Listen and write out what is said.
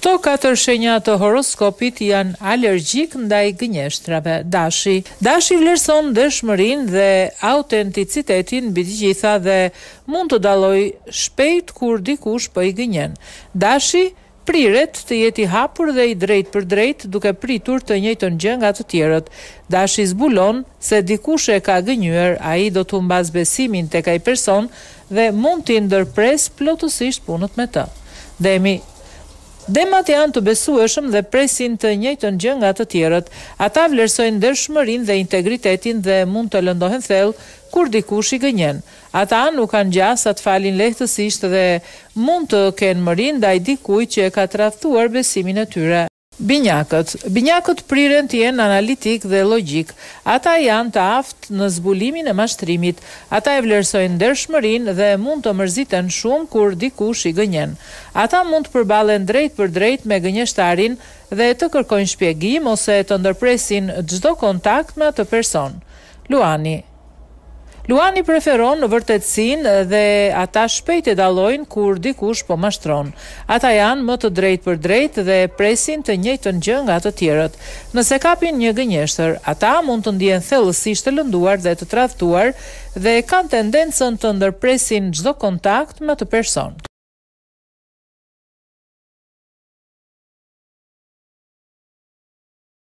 Këto 4 shenja të horoskopit janë alergjik ndaj gënjeshtrave. Dashi vlerëson dëshmërinë dhe autenticitetin mbi të gjitha dhe mund të dallojë shpejt kur dikush po i gënjen. Dashi priret të jetë i hapur dhe i drejt për drejt, duke pritur të njëjtën gjë nga të tjerët. Dashi zbulon se dikush e ka gënjur, ai do të humbas besimin tek ai person dhe mund t'i ndërpres plotësisht punët me të. Demat janë të besueshëm dhe presin të njëjtën gjë nga të tjerët. Ata vlerësojnë ndershmërinë dhe integritetin dhe mund të lëndohen thellë kur dikush i gënjen. Ata nuk kanë gjasa të falin lehtësisht dhe mund të kenë mëri ndaj dikujt që e ka tradhtuar besimin e tyre. Binjakët priren të jenë analitik dhe logjik. Ata janë të aftë në zbulimin e mashtrimit. Ata e vlerësojnë ndershmërinë dhe mund të mërziten shumë kur dikush i gënjen. Ata mund të përballen drejt për drejt me gënjeshtarin dhe të kërkojnë shpjegim ose të ndërpresin çdo kontakt me atë person. Luani preferon vërtetësinë dhe ata shpejt e dallojnë kur dikush po mashtron. Ata janë më të drejtë për drejtë dhe presin të njëjtën gjë nga të tjerët. Nëse kapin një gënjeshtër, ata mund të ndihen thellësisht të lënduar dhe të tradhtuar dhe kanë tendencën të ndërpresin çdo kontakt me atë person.